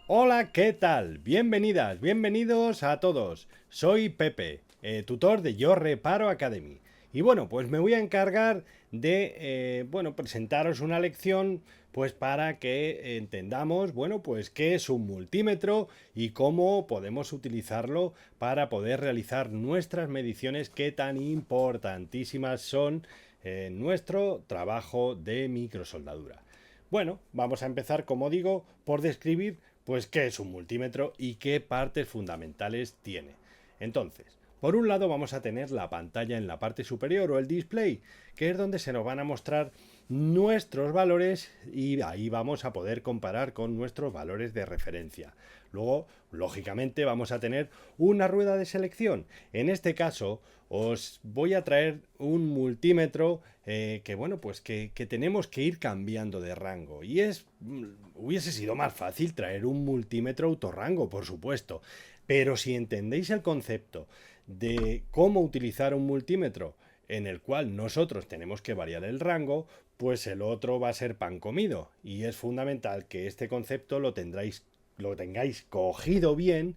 Hola, ¿qué tal? Bienvenidas, bienvenidos a todos. Soy Pepe, tutor de Yo Reparo Academy. Y bueno, pues me voy a encargar de, presentaros una lección, pues para que entendamos, bueno, pues qué es un multímetro y cómo podemos utilizarlo para poder realizar nuestras mediciones que tan importantísimas son en nuestro trabajo de microsoldadura. Bueno, vamos a empezar, como digo, por describir pues qué es un multímetro y qué partes fundamentales tiene. Entonces, por un lado vamos a tener la pantalla en la parte superior o el display, que es donde se nos van a mostrar nuestros valores y ahí vamos a poder comparar con nuestros valores de referencia. Luego, lógicamente, vamos a tener una rueda de selección. En este caso, os voy a traer un multímetro que tenemos que ir cambiando de rango. Y hubiese sido más fácil traer un multímetro autorrango, por supuesto. Pero si entendéis el concepto de cómo utilizar un multímetro en el cual nosotros tenemos que variar el rango, pues el otro va a ser pan comido. Y es fundamental que este concepto lo tengáis cogido bien,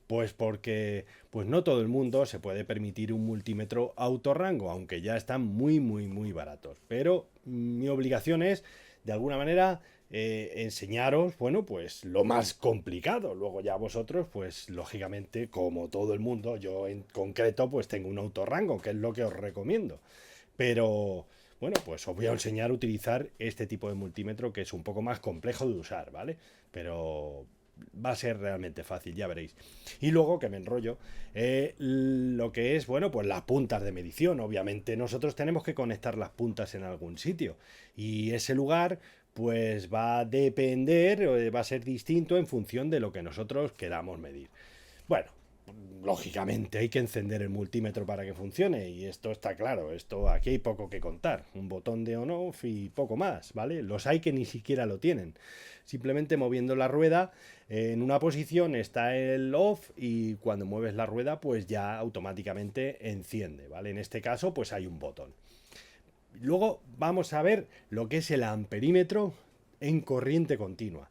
pues porque pues no todo el mundo se puede permitir un multímetro autorrango, aunque ya están muy baratos. Pero mi obligación es, de alguna manera, enseñaros, bueno, pues lo más complicado. Luego ya vosotros, pues lógicamente, como todo el mundo, yo en concreto, pues tengo un autorrango, que es lo que os recomiendo. Pero bueno, pues os voy a enseñar a utilizar este tipo de multímetro que es un poco más complejo de usar, ¿vale? Pero va a ser realmente fácil, ya veréis. Y luego, que me enrollo, lo que es, bueno, pues las puntas de medición. Obviamente nosotros tenemos que conectar las puntas en algún sitio. Y ese lugar, pues va a depender, va a ser distinto en función de lo que nosotros queramos medir. Bueno, lógicamente hay que encender el multímetro para que funcione y esto está claro, esto aquí hay poco que contar, un botón de on-off y poco más, ¿vale? Los hay que ni siquiera lo tienen. Simplemente moviendo la rueda en una posición está el off y cuando mueves la rueda pues ya automáticamente enciende, ¿vale? En este caso pues hay un botón. Luego vamos a ver lo que es el amperímetro en corriente continua,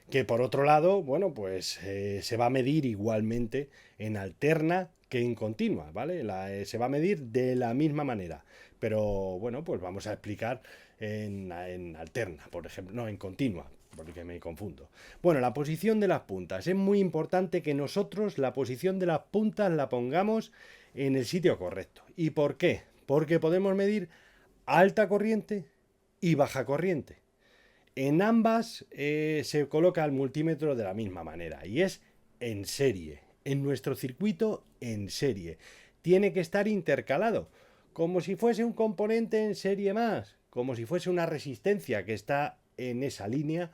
que por otro lado, bueno, pues se va a medir igualmente en alterna que en continua, ¿vale? Se va a medir de la misma manera, pero bueno, pues vamos a explicar en alterna, por ejemplo, no, en continua, porque me confundo. Bueno, la posición de las puntas. Es muy importante que nosotros la posición de las puntas la pongamos en el sitio correcto. ¿Y por qué? Porque podemos medir alta corriente y baja corriente. En ambas se coloca el multímetro de la misma manera y es en serie. En nuestro circuito en serie. Tiene que estar intercalado, como si fuese un componente en serie más, como si fuese una resistencia que está en esa línea,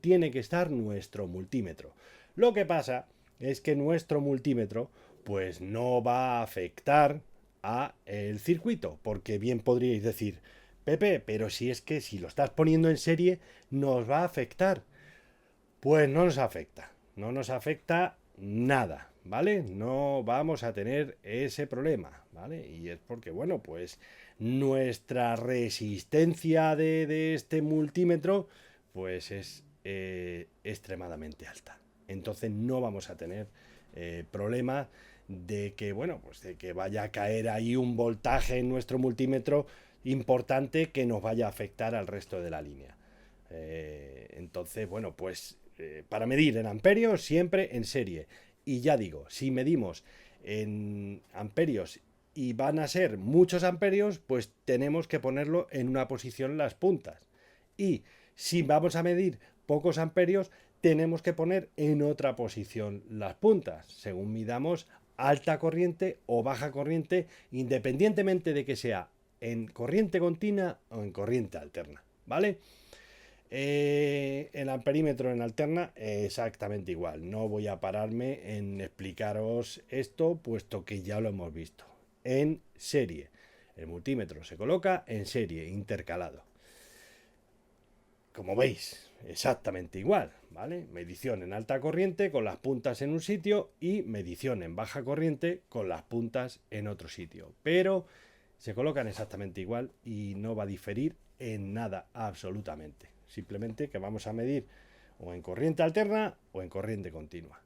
tiene que estar nuestro multímetro. Lo que pasa es que nuestro multímetro pues no va a afectar a el circuito, porque bien podríais decir, Pepe, pero si es que si lo estás poniendo en serie nos va a afectar. Pues no nos afecta, no nos afecta nada, ¿vale? No vamos a tener ese problema, ¿vale? Y es porque, bueno, pues nuestra resistencia de este multímetro pues es extremadamente alta. Entonces no vamos a tener problema de que, bueno, pues de que vaya a caer ahí un voltaje en nuestro multímetro importante que nos vaya a afectar al resto de la línea. Entonces, bueno, pues para medir en amperios siempre en serie. Y ya digo, si medimos en amperios y van a ser muchos amperios, pues tenemos que ponerlo en una posición las puntas. Y si vamos a medir pocos amperios, tenemos que poner en otra posición las puntas, según midamos alta corriente o baja corriente, independientemente de que sea en corriente continua o en corriente alterna, ¿vale? El amperímetro en alterna exactamente igual. No voy a pararme en explicaros esto, puesto que ya lo hemos visto. En serie. El multímetro se coloca en serie, intercalado. Como veis, exactamente igual, ¿vale? Medición en alta corriente con las puntas en un sitio y medición en baja corriente con las puntas en otro sitio. Pero se colocan exactamente igual y no va a diferir en nada absolutamente. Simplemente que vamos a medir o en corriente alterna o en corriente continua.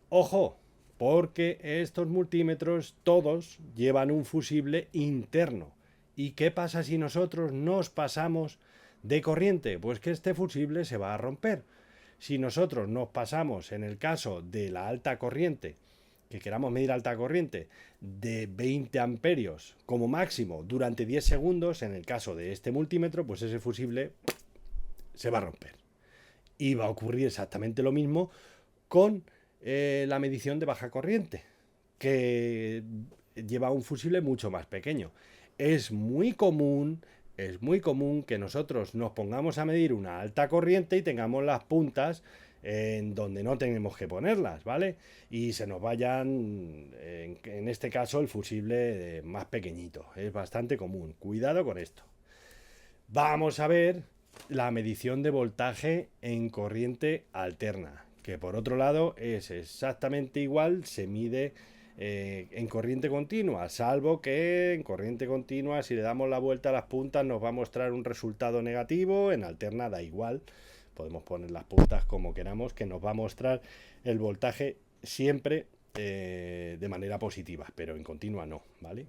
Ojo, porque estos multímetros todos llevan un fusible interno. ¿Y qué pasa si nosotros nos pasamos de corriente? Pues que este fusible se va a romper. Si nosotros nos pasamos, en el caso de la alta corriente, que queramos medir alta corriente, de 20 amperios como máximo durante 10 segundos, en el caso de este multímetro, pues ese fusible se va a romper. Y va a ocurrir exactamente lo mismo con la medición de baja corriente, que lleva un fusible mucho más pequeño. Es muy común que nosotros nos pongamos a medir una alta corriente y tengamos las puntas en donde no tenemos que ponerlas, ¿vale? Y se nos vayan, en este caso, el fusible más pequeñito. Es bastante común. Cuidado con esto. Vamos a ver la medición de voltaje en corriente alterna, que por otro lado es exactamente igual, se mide en corriente continua, salvo que en corriente continua, si le damos la vuelta a las puntas, nos va a mostrar un resultado negativo. En alterna da igual, podemos poner las puntas como queramos, que nos va a mostrar el voltaje siempre de manera positiva, pero en continua no, ¿vale?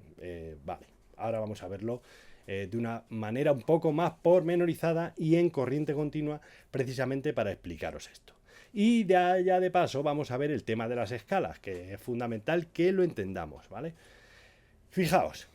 Vale, ahora vamos a verlo de una manera un poco más pormenorizada y en corriente continua, precisamente para explicaros esto. Y ya de paso vamos a ver el tema de las escalas, que es fundamental que lo entendamos, ¿vale? Fijaos,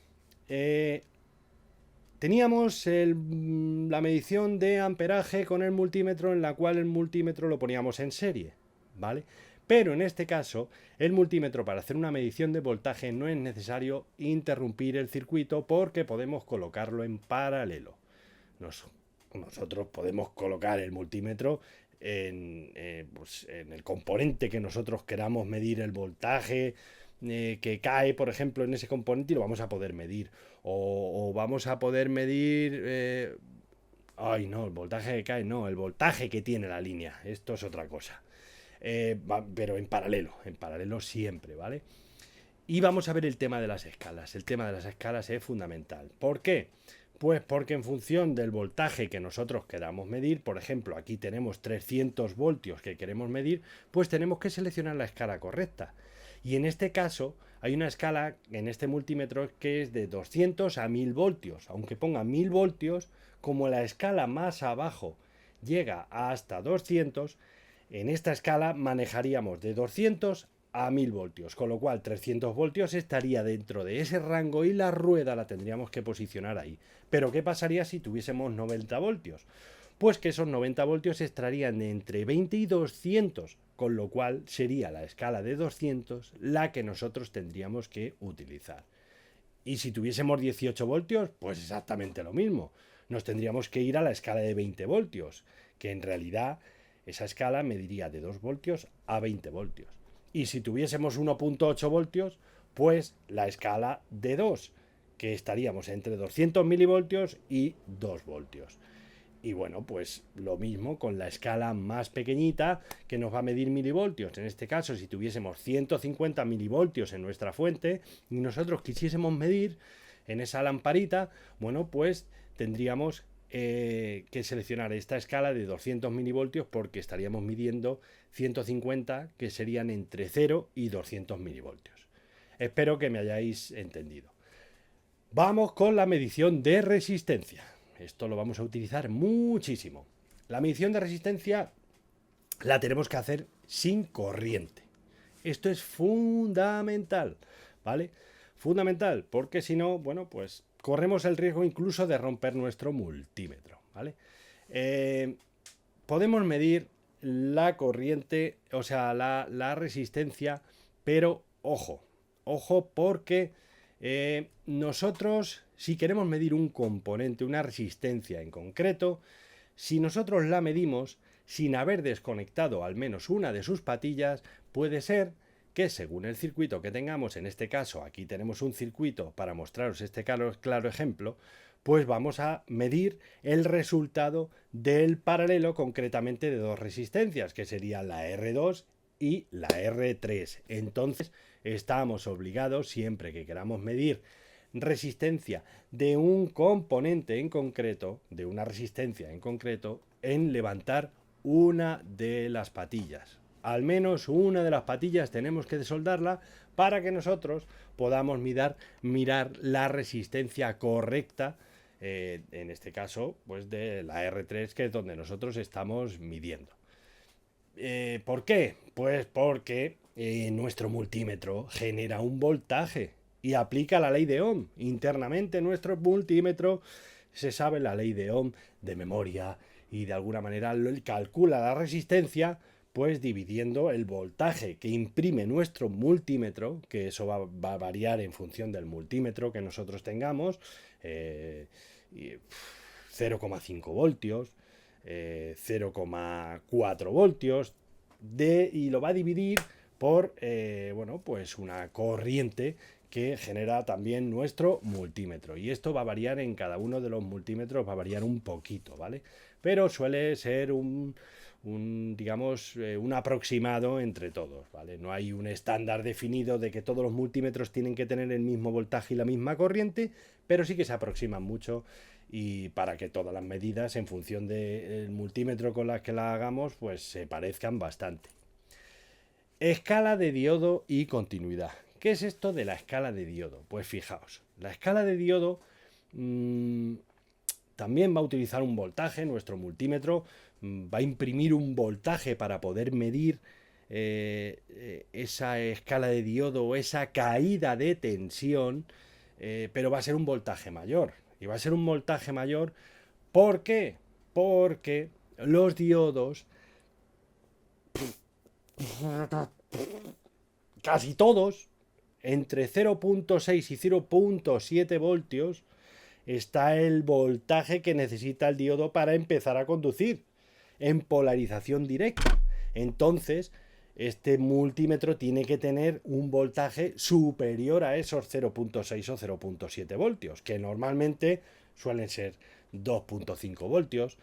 teníamos la medición de amperaje con el multímetro, en la cual el multímetro lo poníamos en serie, ¿vale? Pero en este caso, el multímetro, para hacer una medición de voltaje, no es necesario interrumpir el circuito porque podemos colocarlo en paralelo. Nosotros podemos colocar el multímetro pues en el componente que nosotros queramos medir el voltaje que cae, por ejemplo, en ese componente, y lo vamos a poder medir. O vamos a poder medir... ay, no, el voltaje que cae, no, el voltaje que tiene la línea. Esto es otra cosa. Pero en paralelo siempre, ¿vale? Y vamos a ver el tema de las escalas. El tema de las escalas es fundamental. ¿Por qué? Pues porque en función del voltaje que nosotros queramos medir, por ejemplo, aquí tenemos 300 voltios que queremos medir, pues tenemos que seleccionar la escala correcta. Y en este caso hay una escala en este multímetro que es de 200 a 1000 voltios. Aunque ponga 1000 voltios, como la escala más abajo llega hasta 200, en esta escala manejaríamos de 200 a 1000 voltios, con lo cual 300 voltios estaría dentro de ese rango y la rueda la tendríamos que posicionar ahí. Pero ¿qué pasaría si tuviésemos 90 voltios? Pues que esos 90 voltios estarían entre 20 y 200, con lo cual sería la escala de 200 la que nosotros tendríamos que utilizar. Y si tuviésemos 18 voltios, pues exactamente lo mismo. Nos tendríamos que ir a la escala de 20 voltios, que en realidad esa escala mediría de 2 voltios a 20 voltios. Y si tuviésemos 1.8 voltios, pues la escala de 2, que estaríamos entre 200 milivoltios y 2 voltios. Y bueno, pues lo mismo con la escala más pequeñita, que nos va a medir milivoltios. En este caso, si tuviésemos 150 milivoltios en nuestra fuente y nosotros quisiésemos medir en esa lamparita, bueno, pues tendríamos que seleccionar esta escala de 200 milivoltios, porque estaríamos midiendo 150, que serían entre 0 y 200 milivoltios. Espero que me hayáis entendido. Vamos con la medición de resistencia. Esto lo vamos a utilizar muchísimo. La medición de resistencia la tenemos que hacer sin corriente. Esto es fundamental, ¿vale? Fundamental, porque si no, bueno, pues corremos el riesgo incluso de romper nuestro multímetro, ¿vale? Podemos medir la corriente, o sea, la resistencia, pero ojo porque nosotros, si queremos medir un componente, una resistencia en concreto, si nosotros la medimos sin haber desconectado al menos una de sus patillas, puede ser que según el circuito que tengamos, en este caso aquí tenemos un circuito para mostraros este claro ejemplo, pues vamos a medir el resultado del paralelo, concretamente de dos resistencias, que serían la R2 y la R3. Entonces estamos obligados, siempre que queramos medir resistencia de un componente en concreto, de una resistencia en concreto, en levantar una de las patillas. Al menos una de las patillas tenemos que desoldarla para que nosotros podamos mirar la resistencia correcta, en este caso, pues de la R3, que es donde nosotros estamos midiendo. ¿Por qué? Pues porque nuestro multímetro genera un voltaje y aplica la ley de Ohm. Internamente nuestro multímetro se sabe la ley de Ohm de memoria y de alguna manera calcula la resistencia pues dividiendo el voltaje que imprime nuestro multímetro, que eso va a variar en función del multímetro que nosotros tengamos, 0,5 voltios, 0,4 voltios, y lo va a dividir por bueno, pues una corriente que genera también nuestro multímetro. Y esto va a variar en cada uno de los multímetros, va a variar un poquito, ¿vale? Pero suele ser digamos, un aproximado entre todos, ¿vale? No hay un estándar definido de que todos los multímetros tienen que tener el mismo voltaje y la misma corriente, pero sí que se aproximan mucho, y para que todas las medidas en función del multímetro con las que las hagamos pues se parezcan bastante. Escala de diodo y continuidad. ¿Qué es esto de la escala de diodo? Pues fijaos, la escala de diodo también va a utilizar un voltaje. Nuestro multímetro va a imprimir un voltaje para poder medir esa escala de diodo o esa caída de tensión, pero va a ser un voltaje mayor. Y va a ser un voltaje mayor, ¿por qué? Porque los diodos, casi todos, entre 0,6 y 0,7 voltios, está el voltaje que necesita el diodo para empezar a conducir en polarización directa. Entonces, este multímetro tiene que tener un voltaje superior a esos 0,6 o 0,7 voltios, que normalmente suelen ser 2,5 voltios,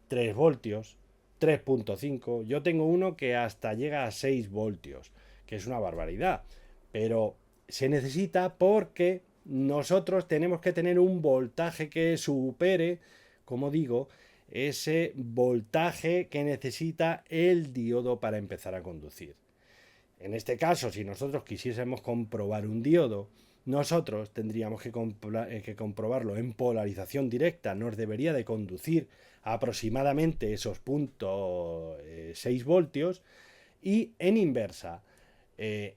3 voltios, 3,5. Yo tengo uno que hasta llega a 6 voltios, que es una barbaridad, pero se necesita porque nosotros tenemos que tener un voltaje que supere, como digo, ese voltaje que necesita el diodo para empezar a conducir. En este caso, si nosotros quisiésemos comprobar un diodo, nosotros tendríamos que comprobarlo en polarización directa. Nos debería de conducir aproximadamente esos 0,6 voltios, y en inversa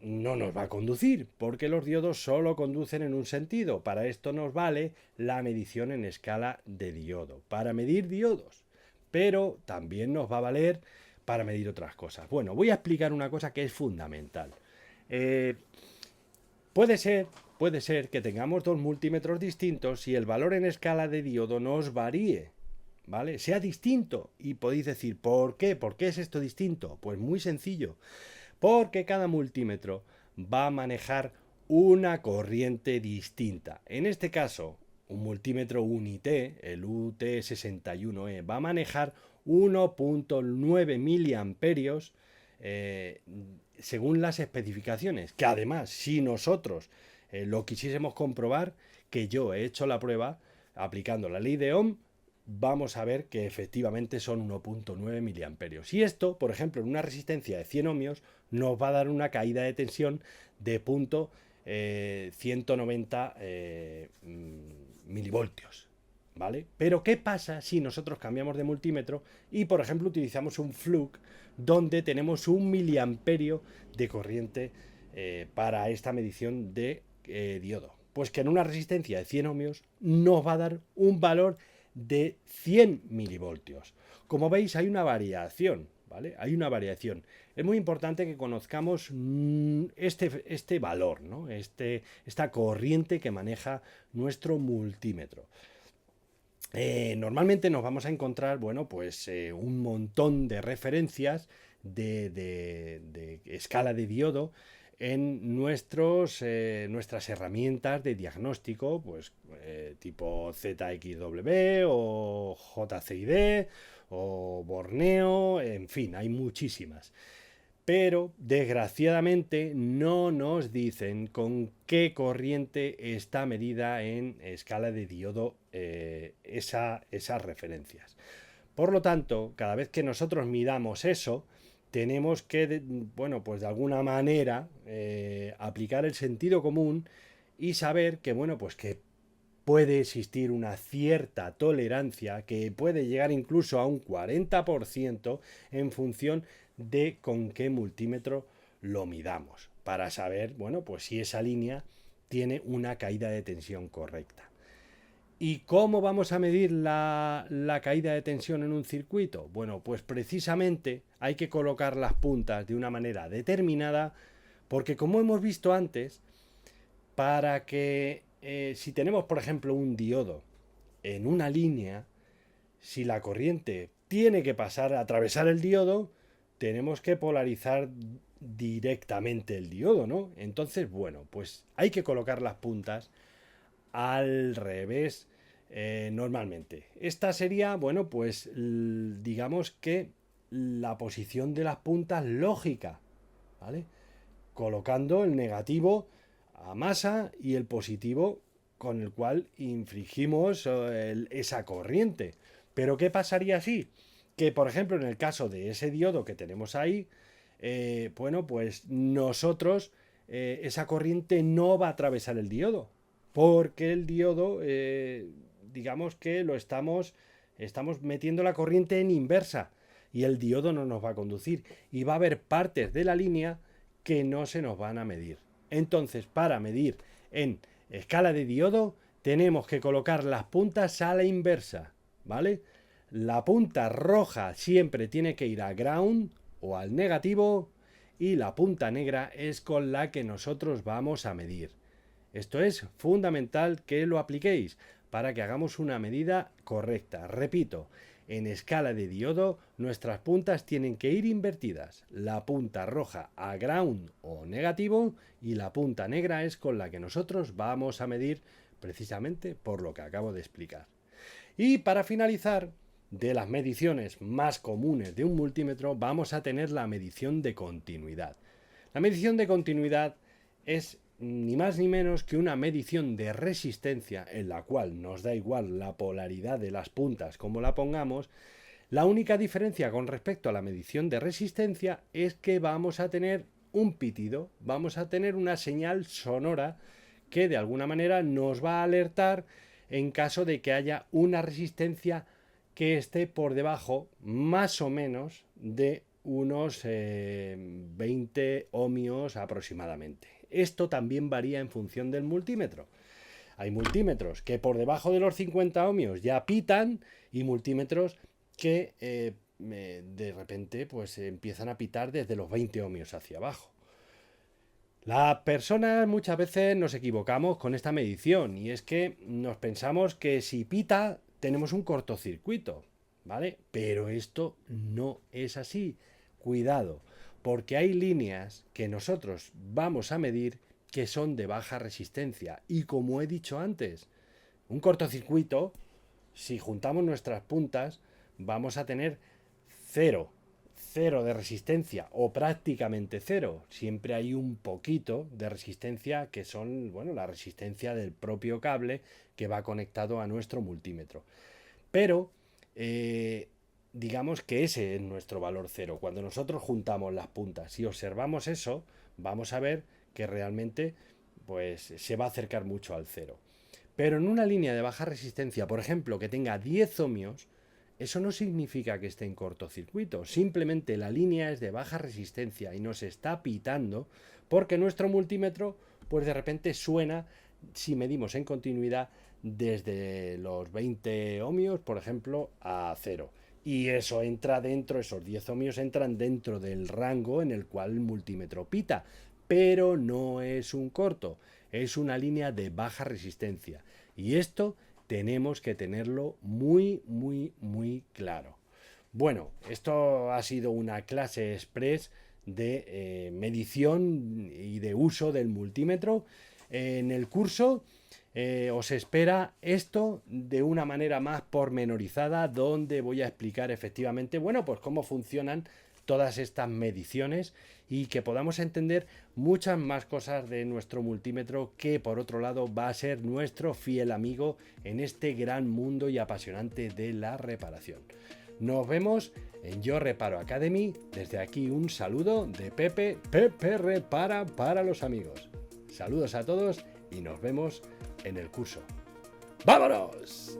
no nos va a conducir, porque los diodos solo conducen en un sentido. Para esto nos vale la medición en escala de diodo, para medir diodos, pero también nos va a valer para medir otras cosas. Bueno, voy a explicar una cosa que es fundamental. Puede ser que tengamos dos multímetros distintos y el valor en escala de diodo nos varíe, ¿vale? Sea distinto. Y podéis decir, ¿por qué? ¿Por qué es esto distinto? Pues muy sencillo. Porque cada multímetro va a manejar una corriente distinta. En este caso, un multímetro Unité, el UT61E, va a manejar 1,9 miliamperios según las especificaciones. Que además, si nosotros lo quisiésemos comprobar, que yo he hecho la prueba aplicando la ley de Ohm, vamos a ver que efectivamente son 1,9 miliamperios. Y esto, por ejemplo, en una resistencia de 100 ohmios, nos va a dar una caída de tensión de 190 milivoltios, ¿vale? Pero ¿qué pasa si nosotros cambiamos de multímetro y, por ejemplo, utilizamos un Fluke donde tenemos 1 miliamperio de corriente para esta medición de diodo? Pues que en una resistencia de 100 ohmios nos va a dar un valor de 100 milivoltios. Como veis, hay una variación, ¿vale? Hay una variación. Es muy importante que conozcamos este valor, ¿no? Esta corriente que maneja nuestro multímetro. Normalmente nos vamos a encontrar, bueno, pues un montón de referencias de escala de diodo en nuestras herramientas de diagnóstico, pues tipo ZXW o JCID o Borneo, en fin, hay muchísimas. pero desgraciadamente no nos dicen con qué corriente está medida en escala de diodo esas referencias. Por lo tanto, cada vez que nosotros midamos eso, tenemos que, bueno, pues de alguna manera aplicar el sentido común y saber que, bueno, pues que puede existir una cierta tolerancia que puede llegar incluso a un 40% en función de con qué multímetro lo midamos, para saber, bueno, pues si esa línea tiene una caída de tensión correcta. ¿Y cómo vamos a medir la caída de tensión en un circuito? Bueno, pues precisamente hay que colocar las puntas de una manera determinada, porque como hemos visto antes, para que si tenemos, por ejemplo, un diodo en una línea, si la corriente tiene que pasar a atravesar el diodo, tenemos que polarizar directamente el diodo, ¿no? Entonces, bueno, pues hay que colocar las puntas al revés normalmente. Esta sería, bueno, pues digamos que la posición de las puntas lógica, ¿vale? Colocando el negativo a masa y el positivo con el cual infligimos esa corriente. Pero ¿qué pasaría así? Que por ejemplo en el caso de ese diodo que tenemos ahí, bueno, pues nosotros esa corriente no va a atravesar el diodo, porque el diodo, digamos que estamos metiendo la corriente en inversa y el diodo no nos va a conducir y va a haber partes de la línea que no se nos van a medir. Entonces, para medir en escala de diodo, tenemos que colocar las puntas a la inversa, ¿vale? La punta roja siempre tiene que ir a ground o al negativo y la punta negra es con la que nosotros vamos a medir. Esto es fundamental que lo apliquéis para que hagamos una medida correcta. Repito, en escala de diodo nuestras puntas tienen que ir invertidas. La punta roja a ground o negativo y la punta negra es con la que nosotros vamos a medir precisamente por lo que acabo de explicar. Y para finalizar, de las mediciones más comunes de un multímetro vamos a tener la medición de continuidad. La medición de continuidad es ni más ni menos que una medición de resistencia en la cual nos da igual la polaridad de las puntas como la pongamos. La única diferencia con respecto a la medición de resistencia es que vamos a tener un pitido, vamos a tener una señal sonora que de alguna manera nos va a alertar en caso de que haya una resistencia que esté por debajo más o menos de unos 20 ohmios aproximadamente. Esto también varía en función del multímetro. Hay multímetros que por debajo de los 50 ohmios ya pitan y multímetros que de repente pues empiezan a pitar desde los 20 ohmios hacia abajo. Las personas muchas veces nos equivocamos con esta medición y es que nos pensamos que si pita tenemos un cortocircuito, ¿vale? Pero esto no es así. Cuidado, porque hay líneas que nosotros vamos a medir que son de baja resistencia y como he dicho antes, un cortocircuito, si juntamos nuestras puntas, vamos a tener cero de resistencia o prácticamente cero. Siempre hay un poquito de resistencia que son, bueno, la resistencia del propio cable que va conectado a nuestro multímetro. Pero digamos que ese es nuestro valor cero. Cuando nosotros juntamos las puntas y observamos eso, vamos a ver que realmente pues se va a acercar mucho al cero. Pero en una línea de baja resistencia, por ejemplo, que tenga 10 ohmios, eso no significa que esté en cortocircuito, simplemente la línea es de baja resistencia y nos está pitando porque nuestro multímetro pues de repente suena, si medimos en continuidad, desde los 20 ohmios, por ejemplo, a cero. Y eso entra dentro, esos 10 ohmios entran dentro del rango en el cual el multímetro pita, pero no es un corto, es una línea de baja resistencia. Y esto tenemos que tenerlo muy, muy, muy claro. Bueno, esto ha sido una clase express de medición y de uso del multímetro. En el curso os espera esto de una manera más pormenorizada, donde voy a explicar efectivamente, bueno, pues cómo funcionan todas estas mediciones y que podamos entender muchas más cosas de nuestro multímetro, que por otro lado va a ser nuestro fiel amigo en este gran mundo y apasionante de la reparación. Nos vemos en Yo Reparo Academy. Desde aquí un saludo de Pepe Repara para los amigos. Saludos a todos y nos vemos en el curso. ¡Vámonos!